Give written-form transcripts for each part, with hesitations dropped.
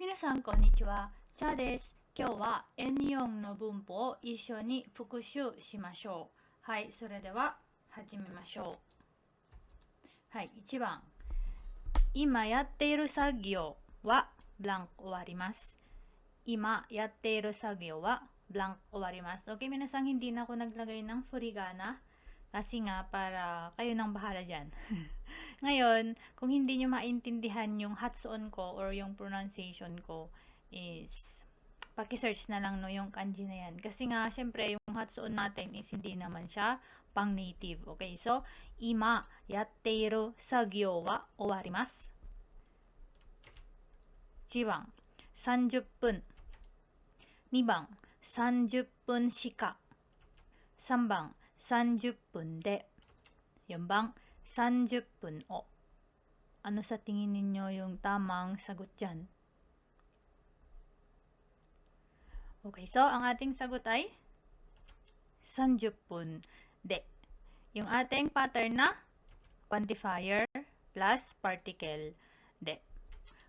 皆さんこんにちは。チャです。今日は N4 の文法を一緒に復習しましょう。はい、それでは始めましょう。はい、1番。今やっている作業はブランク終わります。今やっている作業はブランク終わります。Okay, minasang hindi na ako naglagay ng furigana kasi nga para kayo nang bahala dyan. Ngayon, kung hindi nyo maintindihan yung hatsuon ko or yung pronunciation ko is paki-search na lang no yung kanji na yan. Kasi nga, syempre, yung hatsuon natin is hindi naman siya pang native. Okay, so, ima yatteiru sagyo wa owarimasu. 1番、30分。2番、30分しか。3番、30分で。4番、30分o. Ano sa tingin ninyo yung tamang sagot dyan? Okay, so ang ating sagot ay 30分で. Yung ating pattern na quantifier plus particle de.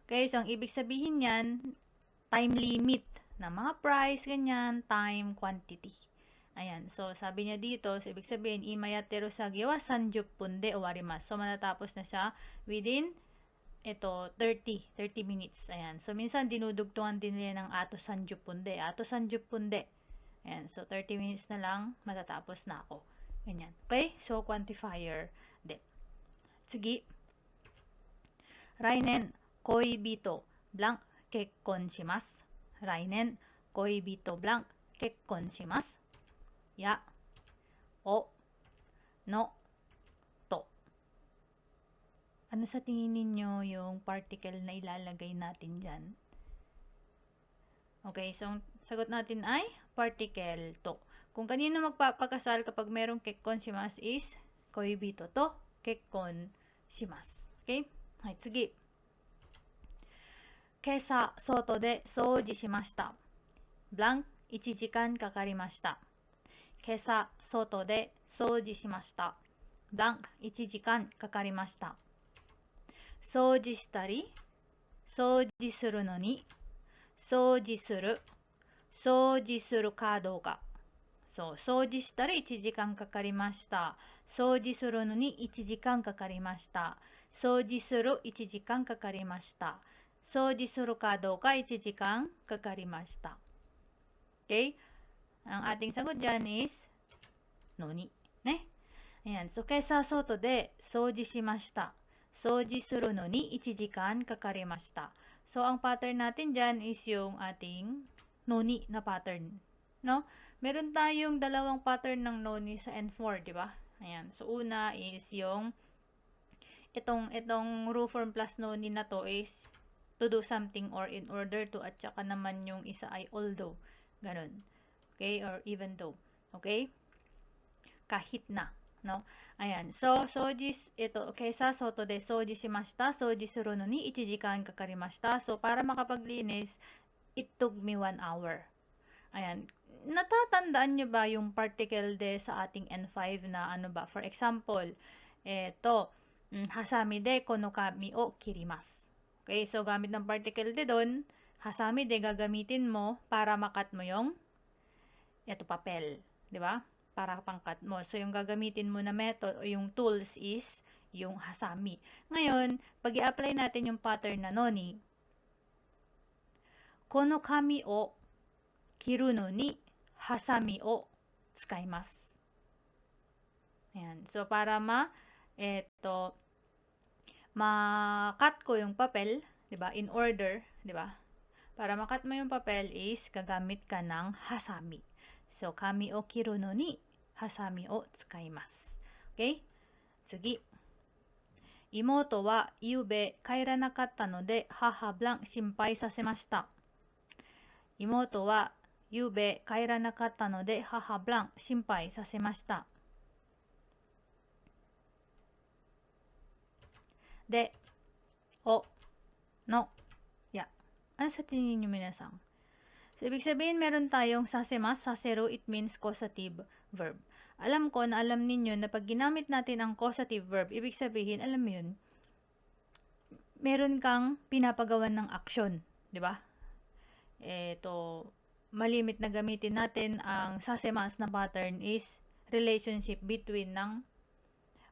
Okay, so ang ibig sabihin yan, time limit na mga price, ganyan, time, quantity. Ayan, so sabi niya dito, so ibig sabihin, imayateru sagyo wa 30分で終わります. So matatapos na siya within ito 30 minutes. Ayan, so minsan dinudugtungan din nila ng ato 30分で, ato 30分で. Ayan, so 30 minutes na lang, matatapos na ako. Ganyan. Okay, so quantifier de. 次. 来年恋人ブラン結婚します。来年恋人ブラン結婚します。や、o, no, to. Ano sa tingin ninyo yung particle na ilalagay natin dyan? Okay, so sagot natin ay particle to. Kung kanino magpapakasal kapag merong kekkon shimasu is koibito to kekkon shimasu. Okay? はい、次。今朝外で掃除しました。ブラン1時間かかりました。今朝外で掃除しました。ブラン1時間かかりました。掃除したり、掃除するのに、掃除するかどうか。そう、掃除したら1時間かかりました。掃除するのに1時間かかりました。掃除する1時間かかりました。掃除するかどうか1時間かかりました。Okay? Ang ating sagot dyan is noni. Ne? Ayan. So, kesa soto de soji shimashita. Soji suru no ni 1時間かかりました。So, ang pattern natin dyan is yung ating noni na pattern. No? Meron tayong dalawang pattern ng noni sa N4, di ba? Ayan. So, una is yung itong rule form plus noni na to is to do something or in order to, at saka naman yung isa ay although. Ganun. Okay? Or even though. Okay? Kahit na. No? Ayan. So, ito, kesa soto de soji shimashita, soji suru no ni 1時間かかりました. So, para makapaglinis, it took me 1 hour. Ayan. Natatandaan nyo ba yung particle de sa ating N5 na ano ba? For example, ito, hasami de kono kami o kirimasu. Okay, so gamit ng particle de doon, hasami de gagamitin mo para makat mo yung ito papel, di ba? Para pangkat mo. So yung gagamitin mo na method o yung tools is yung hasami. Ngayon, pag i-apply natin yung pattern na noni, kono kami o kiru no ni hasami o tsukaimasu. Ayan. So para ma-cut ko yung papel, 'di ba? In order, 'di ba? Para ma-cut mo yung papel is gagamit ka ng hasami. So kami o kiru no ni hasami o tsukaimasu. Okay? 次。妹はゆうべ帰らなかったので母ブラン心配させました。妹はゆうべ帰らなかったので母ブラン心配させました。で、o, no, ya. Ano sa tingin nyo minasang? So, ibig sabihin, meron tayong sasemas, saseru, it means causative verb. Alam ko na alam ninyo na pag ginamit natin ang causative verb, ibig sabihin, alam mo yun, meron kang pinapagawan ng aksyon. 'di ba? Ito, malimit na gamitin natin ang sasemas na pattern is relationship between ng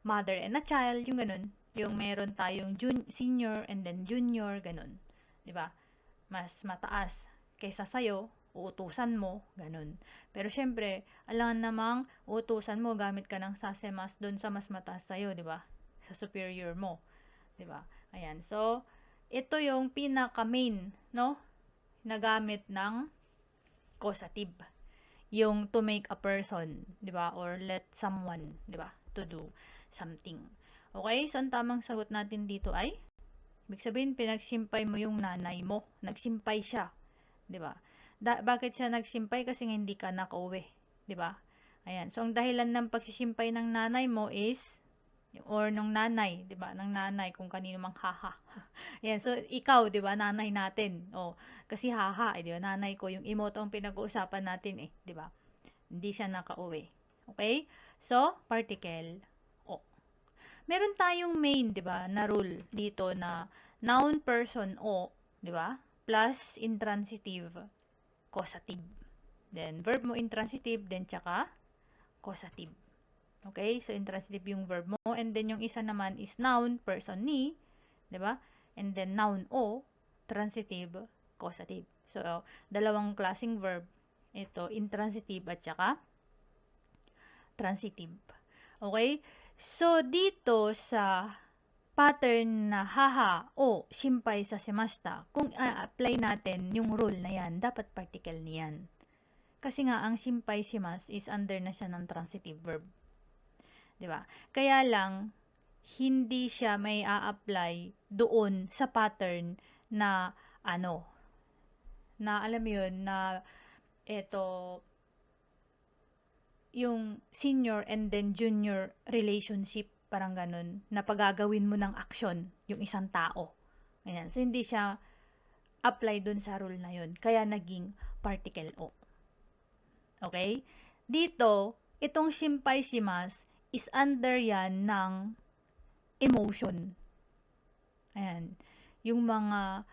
mother and a child, yung ganun. Yung meron tayong senior and then junior, ganun. 'Di ba? Mas mataas kaysa sa'yo, uutusan mo, ganun. Pero syempre, alam namang uutusan mo gamit ka ng sasemas doon sa mas mataas sa'yo, 'di ba? Sa superior mo, 'di ba? Ayan. So, ito yung pinaka main, no? Nagamit ng causative. Yung to make a person, 'di ba? Or let someone, 'di ba? To do something. Okay? So, ang tamang sagot natin dito ay ibig sabihin, pinagsimpay mo yung nanay mo. Nagsimpay siya. 'Di ba? Bakit siya nagsimpay? Kasi nga hindi ka nakauwi. 'Di ba? Ayan. So, ang dahilan ng pagsisimpay ng nanay mo is, or nung nanay, 'di ba? Ng nanay, kung kanino mang haha. Ayan. So, ikaw, 'di ba? Nanay natin. Oh, kasi haha, 'di ba? Nanay ko, yung emote ang pinag-uusapan natin 'di ba? Hindi siya nakauwi. Okay? So, particle o. Meron tayong main, 'di ba, na rule dito na noun, person, o, 'di ba? Plus intransitive, causative. Then verb mo intransitive, then tsaka causative. Okay? So intransitive yung verb mo, and then yung isa naman is noun, person, ni, 'di ba? And then noun, o, transitive, causative. So dalawang klaseng verb ito, intransitive at tsaka transitive. Okay? So, dito sa pattern na haha o shimpay sa semasta, kung apply natin yung rule na yan, dapat particle niyan. Kasi nga, ang shimpay simas is under na siya ng transitive verb. 'Di ba? Kaya lang, hindi siya may a-apply doon sa pattern na na alam mo yun, na eto, yung senior and then junior relationship, parang ganun, na pagagawin mo ng action yung isang tao. Ayan. So, hindi siya apply dun sa rule na yun. Kaya naging particle o. Okay? Dito, itong shimpay simas is under yan ng emotion. Ayan. Yung mga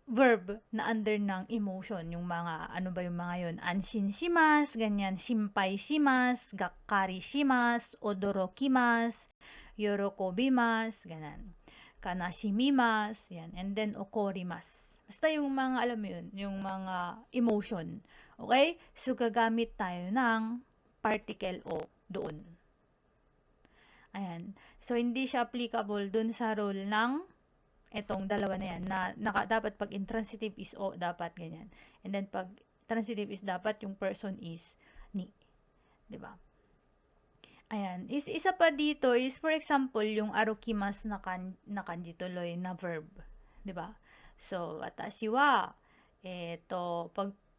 verb na under ng emotion, yung mga, ano ba yung mga yun? Anshin shimas, ganyan, shimpay shimas, gakkari shimas, odorokimas, yorokobimas, ganyan. Kanashimimas, yan. And then, okorimas. Basta yung mga, alam mo yun, yung mga emotion. Okay? So, gagamit tayo ng particle o doon. Ayan. So, hindi siya applicable dun sa rule ng etong dalawa na yan, na dapat pag intransitive is o, dapat ganyan. And then pag transitive is dapat yung person is ni. 'Di ba? Ayan. Isa pa dito is, for example, yung arukimas na kanji tuloy na verb. 'Di ba? So, watashi wa,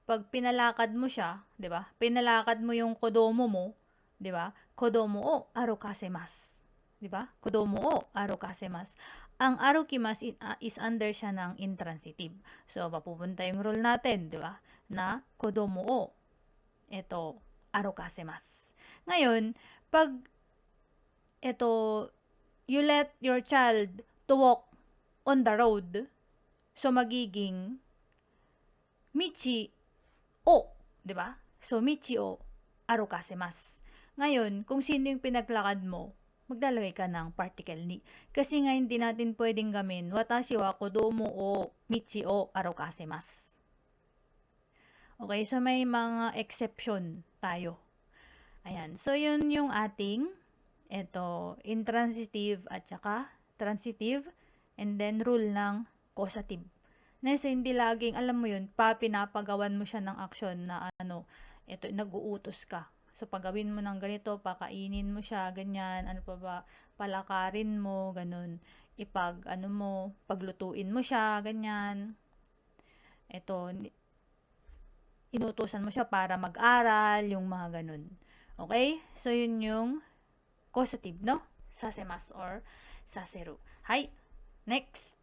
pag pinalakad mo siya, 'di ba? Pinalakad mo yung kodomo mo, 'di ba? Kodomo o arukasemasu. 'Di ba? Kodomo o arukasemasu. Ang arukimas is under siya ng intransitive. So, papupunta yung rule natin, di ba? Na kodomo o, arukasemasu. Ngayon, pag you let your child to walk on the road, so magiging michi o, di ba? So, michi o arukasemasu. Ngayon, kung sino yung pinaglakad mo, maglalagay ka ng particle ni. Kasi nga hindi natin pwedeng gamin, watashi wa kodomo o michi o arukasemasu. Okay, so may mga exception tayo. Ayan, so yun yung ating intransitive at saka transitive, and then rule ng causative. Nasa hindi laging, alam mo yun, pinapagawan mo siya ng action na nag-uutos ka. So, pagawin mo ng ganito, pakainin mo siya, ganyan, palakarin mo, ganun. Paglutuin mo siya, ganyan. Inutusan mo siya para mag-aral, yung mga ganun. Okay? So, yun yung causative, no? Sasemasu or saseru. Hai! Next!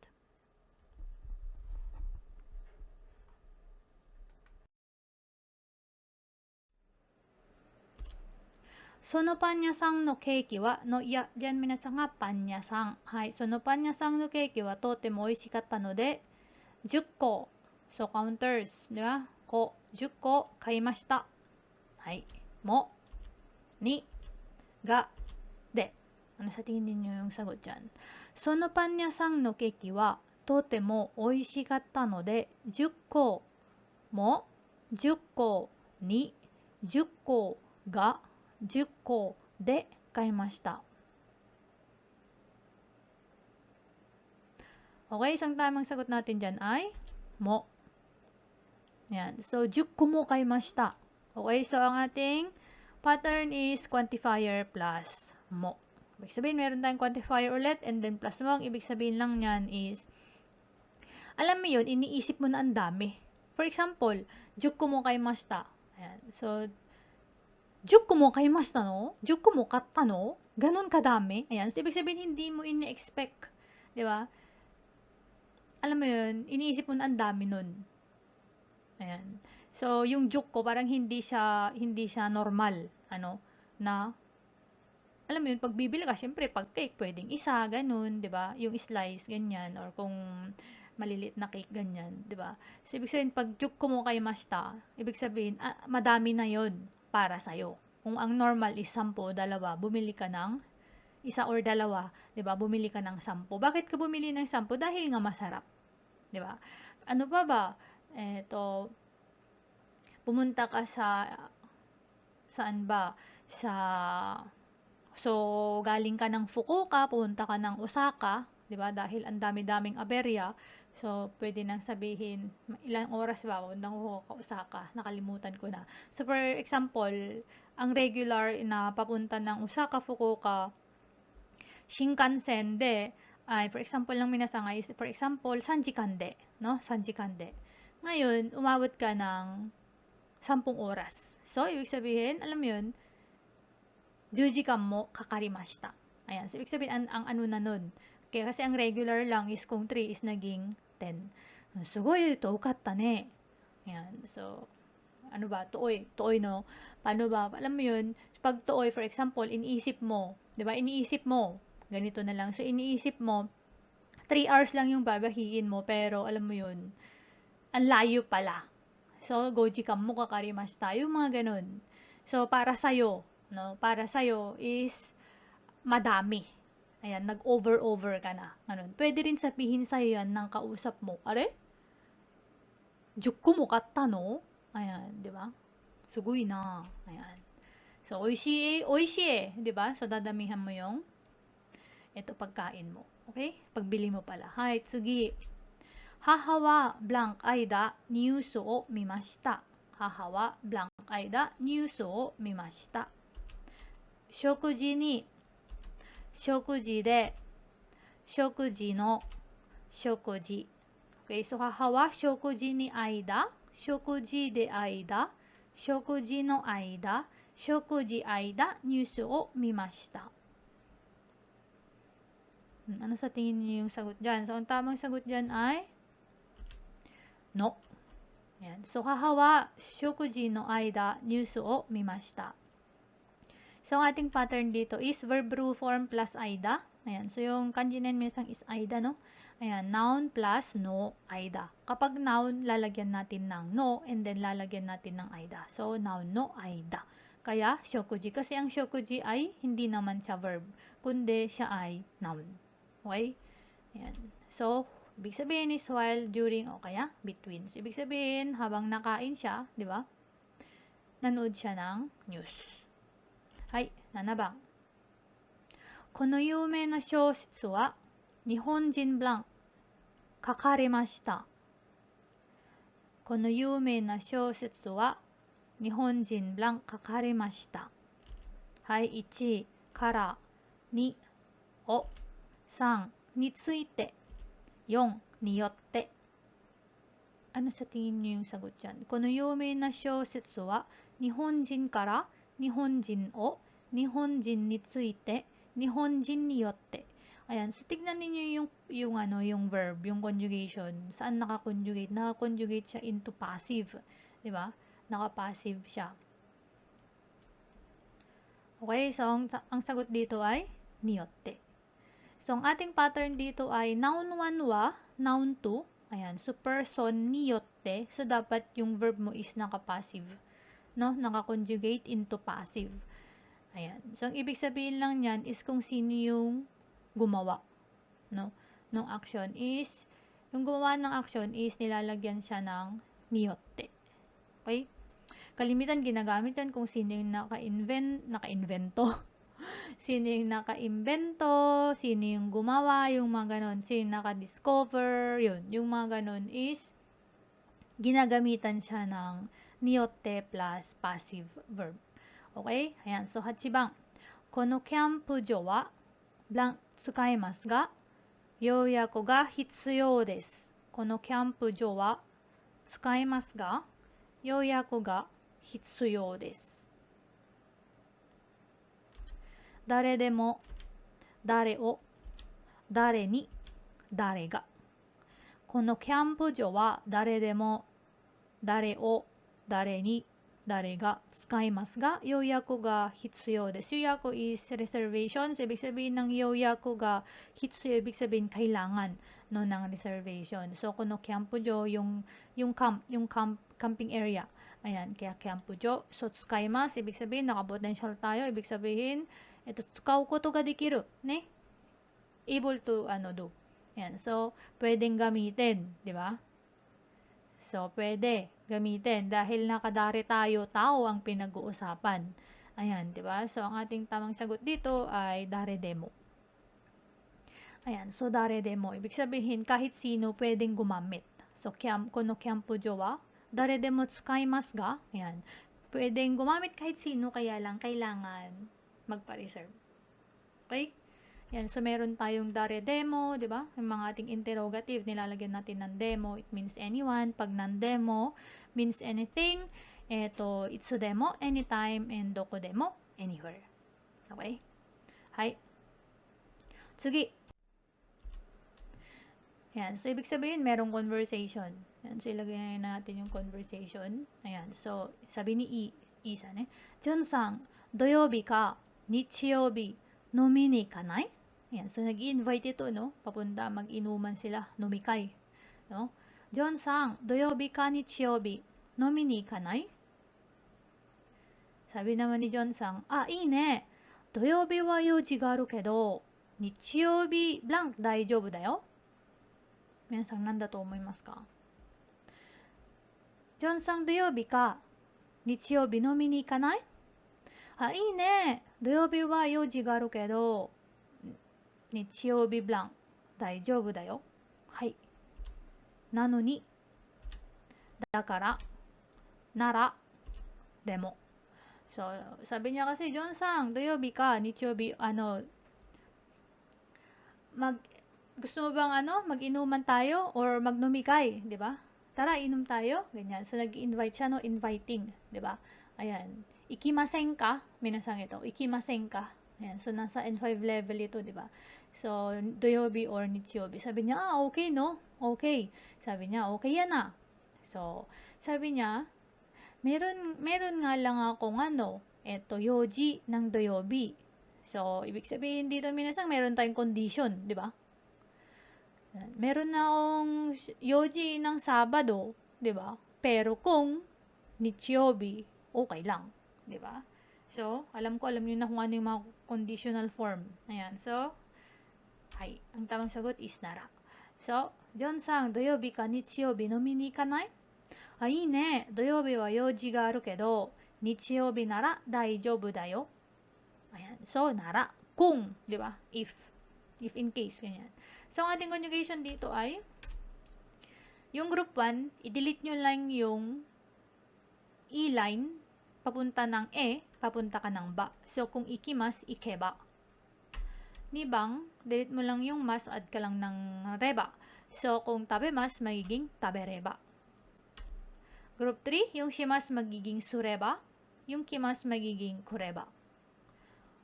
Sono panya-san no keiki wa, diyan minasan nga panya-san. Hai, sono panya-san no keiki wa totemo oishikatta no de, 10個。So, counters. Di ba? Ko, 10個買いました。はい。Mo, ni, ga, de. Ano sa tingin niyo yung sagot dyan? そのパン屋さんのケーキはとても美味しかったので10個も10個に10個が10個で買いました。Okay, isang tamang sagot natin dyan ay mo. Yan. So, 10個も買いました。Okay, so ang ating pattern is quantifier plus mo. Ibig sabihin, meron tayong quantifier ulit and then plus mo. Ang ibig sabihin lang niyan is, alam mo yun, iniisip mo na ang dami. For example, 10個も買いました。Ayan. So, 10個も買いましたの ?10個も買ったのGanon kadami. Ayan. So, ibig sabihin, hindi mo ini-expect. Di ba? Alam mo yun, iniisip mo na ang dami nun. Ayan. So, yung 10個, parang hindi siya normal. Na, alam mo yun, pag bibili ka, syempre, pag cake, pwedeng isa, ganun, di ba? Yung slice, ganyan. Or kung maliliit na cake, ganyan, di ba? So, ibig sabihin, pag 10個も買いました, ibig sabihin, madami na yon para sa'yo. Kung ang normal is 10, dalawa, bumili ka ng isa or dalawa, di ba? Bumili ka ng 10. Bakit ka bumili ng 10? Dahil nga masarap. Di ba? Ano pa ba? Eto, pumunta ka saan ba? So, galing ka ng Fukuoka, pumunta ka ng Osaka, di ba? Dahil ang dami-daming aberya. So, pwede nang sabihin, ilang oras ba? Pumunta Fukuoka, Osaka, nakalimutan ko na. So, for example, ang regular na papunta ng Osaka, Fukuoka, Shinkansen de, for example lang minasanga is, for example, 3時間で, no? 3時間で. Ngayon, umabot ka ng 10 oras. So, ibig sabihin, alam mo yun, 10時間もかかりました. Ayan. So, ibig sabihin, ang ano na nun. Kaya kasi ang regular lang is kung 3 is naging 10. Sugoi, toukatta ne. Ayan. So, ano ba? Tuoy. Tuoy, no? Paano ba? Alam mo yun, pag tuoy, for example, iniisip mo, di ba? Iniisip mo, ganito na lang. So, iniisip mo, 3 hours lang yung babahiin mo, pero alam mo yun, ang layo pala. So, goji kan mo kakarimashita. Yung mga ganun. So, para sa'yo, no? Para sa'yo is madami. Ayan, nag-over ka na. Ganun. Pwede rin sabihin sa'yo yan ng kausap mo. Are? 10個も買ったの? Ayan, di ba? Sugoi na. Ayan. So, oishii, di ba? So, dadamihan mo yung ito pagkain mo. Okay? Pagbili mo pala. Hai, tsugi. Haha wa blank aida news o mimashita. Haha wa blank aida news o mimashita. 食事に食事で食事の食事 Okay, so 母は食事に間食事で間食事の間食事間ニュースを見ました。Ano sa tingin niyo yung sagot dyan? So, ang tamang sagot dyan ay no. Ayan. So, 母は食事の間ニュースを見ました。So, ang ating pattern dito is verb rule form plus aida. Ayan. So, yung kanji nen minsan is aida, no? Ayan. Noun plus no, aida. Kapag noun, lalagyan natin ng no and then lalagyan natin ng aida. So, noun no, aida. Kaya, shokuji. Kasi ang shokuji ay hindi naman siya verb, kundi siya ay noun. Okay? Ayan. So, ibig sabihin is while, during, o kaya between. So, ibig sabihin, habang nakain siya, di ba? Nanood siya ng news. はい、7番。この有名な小説は日本人ブラン書かれました。この有名な小説は日本人ブラン書かれました。はい、1から2を3について4によって。Ano sa tingin niyo yung sagot dyan? この有名な小説は日本人から日本人を日本人について日本人によって ayan, so tignan niyo yung verb, yung conjugation, saan naka-conjugate siya into passive, di ba? Naka-passive siya. Okay, so ang sagot dito ay niyotte. So ang ating pattern dito ay noun 1 wa, noun 2, Ayan. So, person ni yotte. So, dapat yung verb mo is naka-passive. No? Naka-conjugate into passive. Ayan. So, ang ibig sabihin lang niyan is kung sino yung gumawa. No? Nung action is, yung gumawa ng action is nilalagyan siya ng niyotte. Okay? Kalimitan ginagamit yan kung sino yung naka-invento. Sino yung naka-imbento, sino yung gumawa, yung mga ganon, sino yung naka-discover, yun. Yung mga ganon is ginagamitan siya ng niyotte plus passive verb. Okay? Ayan. So, 8番。このキャンプ場は使えますが、要約が必要です。このキャンプ場は使えますが、要約が必要です。誰でも、誰を、誰に、誰が。このキャンプ場は誰でも、誰を、誰に、誰が使いますが、要約が必要です。要約 is reservation. So, ibig sabihin ng 要約が必要, ibig sabihin kailangan no, ng reservation. So, kuno campujo, yung camping area. Ayan, kaya campujo. So, tsukaimasu, ibig sabihin, naka-potential tayo. Ibig sabihin, ito, tsukau koto ga dekiru. Ne? Able to, do. Ayan, so, pwedeng gamitin. Di ba? So, pwede gamitin dahil nakadari tayo, tao ang pinag-uusapan. Ayan, di ba? So, ang ating tamang sagot dito ay dare demo. Ayan, so dare demo. Ibig sabihin, kahit sino pwedeng gumamit. So, kono kyampujo wa, dare demo tsukaimasu ga? Ayan, pwedeng gumamit kahit sino, kaya lang kailangan magpa-reserve. Okay? Yan, so meron tayong dare demo, di ba? Yung mga ating interrogative, nilalagyan natin ng demo, it means anyone. Pag non-demo, means anything. Eto, itsu demo, anytime, and doko demo, anywhere. Okay? Hai. Tsugi. Yan, so ibig sabihin, merong conversation. Yan, so ilagay natin yung conversation. Ayan, so sabi ni Isa, ne? Jun-san, doyobi ka, nichiyobi, nomi ni ikanai? Ayan, so nag-i-invite ito, no? Papunta, mag-inuman sila, nomikay. No? John-san, doyobi ka nichiyobi, nomi ni ikanai? Sabi naman ni John-san, ii ne. Doyobi wa youji ga aru kedo, nichiyobi blank daijoubu da yo. Minasan, nanda to omoimasu ka? John-san, doyobi ka, nichiyobi nomi ni ikanai? Ii ne. Doyobi wa youji ga aru kedo, 日曜日ブラン大丈夫だよ。はい。なのに、だから、なら、でも。So, sabi niya kasi, John-san, 土曜日か日曜日、gusto mo bang mag-inuman tayo or magnomikay, di ba? Tara, inom tayo, ganyan. So, nag-invite siya, no? Inviting, di ba? Ayan. Ikimasen ka, minasang ito, ikimasen ka. Ayan. So, nasa N5 level ito, di ba? So, doyobi or nichiyobi. Sabi niya, okay, no? Okay. Sabi niya, okay yan na. So, sabi niya, meron nga lang akong eto, yoji ng doyobi. So, ibig sabihin dito, minasang meron tayong condition, di ba? Meron na akong yoji ng Sabado, di ba? Pero kung nichiyobi, okay lang, di ba? So, alam niyo na kung ano yung mga conditional form. Ayan, so, hai, ang tamang sagot is nara. So, John-san, 土曜日か日曜日飲みに行かない？あ、いいね。土曜日は用事があるけど、日曜日なら大丈夫だよ。Ayan. So, nara. Kung, di ba? If in case, ganyan. So, ang ating conjugation dito ay, yung group 1, i-delete nyo lang yung e-line, papunta ng papunta ka ng ba. So, kung ikimas, ikeba. Nibang, delete mo lang yung mas, add ka lang ng reba. So, kung tabemas, magiging tabereba. Group 3, yung shimas magiging sureba, yung kimas magiging kureba.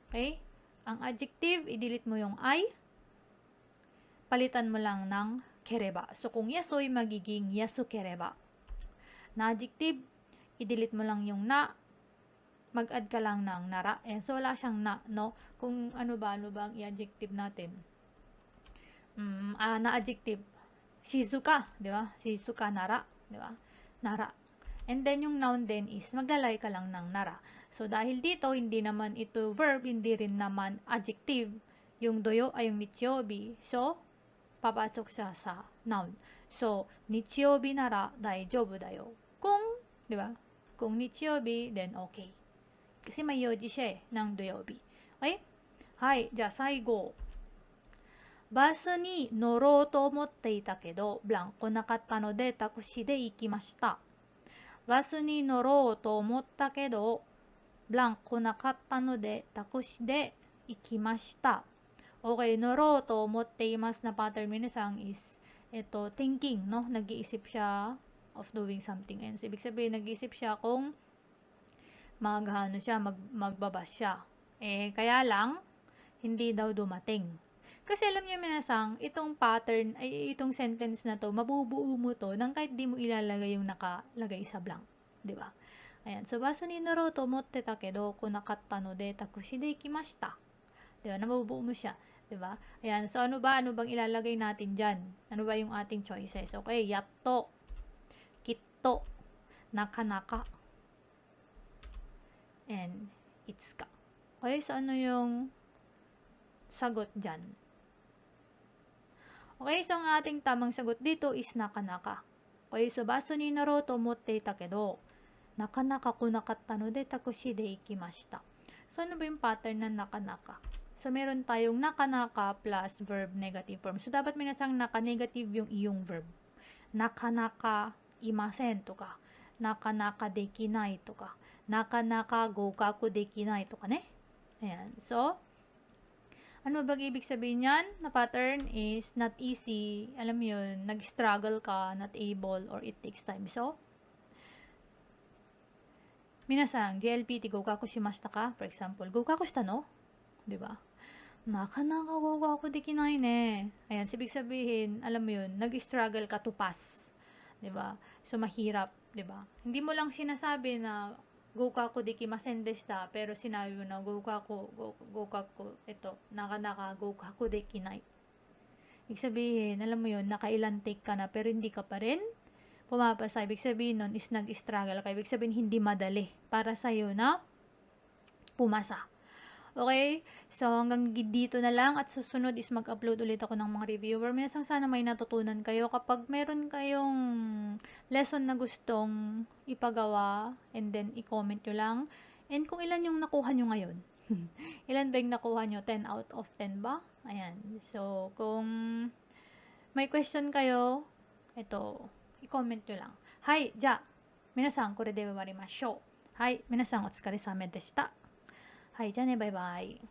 Okay? Ang adjective, i-delete mo yung I, palitan mo lang ng kereba. So, kung yasoy, magiging yasukereba. Na adjective, i-delete mo lang yung na, mag-add ka lang ng nara. So, wala siyang na, no? Kung ano ba ang i-adjective natin? Na adjective. shizuka, di ba? Shizuka nara, di ba? Nara. And then yung noun din is maglalagay ka lang ng nara. So dahil dito hindi naman ito verb, hindi rin naman adjective. Yung doyo ay yung nichiyobi. So papasok siya sa noun. So nichiyobi nara daijoubu dayo. Kung, di ba? Kung nichiyobi, then okay. Kasi may yoji siya ng doyobi. Okay? はい、じゃあ最後。バスに乗ろうと思っていたけど、ブランコなかったのでタクシーで行きました。バスに乗ろうと思ったけど、ブランコなかったのでタクシーで行きました。Okay, 乗ろうと思っていますなpattern minasang is thinking, no? Nag-iisip siya of doing something else. Ibig sabihin, nag-iisip siya kung magbabas siya. Kaya lang, hindi daw dumating. Kasi alam niyo minasang, itong pattern, ay itong sentence na to, mabubuo mo to nang kahit di mo ilalagay yung nakalagay sa blank. Di ba? Ayan. So, baso ni Naruto motte ta kedo, kunakatta no de, takushi de ikimashita. Di ba? Nabubuo mo siya. Di ba? Ayan. So, ano ba? Ano bang ilalagay natin dyan? Ano ba yung ating choices? Okay. Yatto, kitto, nakanaka, and itsuka. Okay. So, ano yung sagot dyan? Okay, so ang ating tamang sagot dito is nakanaka. Okay, so baso ni Naruto motte ita kedo, nakanaka kunakatta no de takushi de ikimashita. So ano ba yung pattern ng nakanaka? So meron tayong nakanaka plus verb negative form. So dapat minasang naka-negative yung iyong verb. Nakanaka imasen to ka. Nakanaka dekinai to ka. Nakanaka gokaku dekinai to ka ne. Ayan. So ano ba ibig sabihin yan? Na pattern is not easy. Alam mo yun, nag-struggle ka, not able, or it takes time. So, minasang, JLPT, gokaku shimashita ka? For example, gokaku shita no? Diba? Nakanaka gokaku dekinai ne. Ayan, ibig sabihin, alam mo yun, nag-struggle ka to pass. Diba? So, mahirap. Diba? Hindi mo lang sinasabi na gokaku dekimasen deshita, pero sinabi mo na gokaku, ito, nakanaka gokaku dekinai. Ibig sabihin, alam mo yun, nakailan take ka na, pero hindi ka pa rin pumapasa. Ibig sabihin nun is nag-struggle ka. Ibig sabihin, hindi madali para sa'yo na pumasa. Okay? So, hanggang dito na lang at susunod is mag-upload ulit ako ng mga reviewer. Minsan sana may natutunan kayo. Kapag meron kayong lesson na gustong ipagawa and then i-comment nyo lang. And kung ilan yung nakuha nyo ngayon. Ilan ba yung nakuha nyo? 10 out of 10 ba? Ayan. So, kung may question kayo, ito, i-comment nyo lang. Hai, ja, minasan, kore de warimashou. Hai, minasan, otsukare-sama deshita. はい、じゃあね、バイバイ。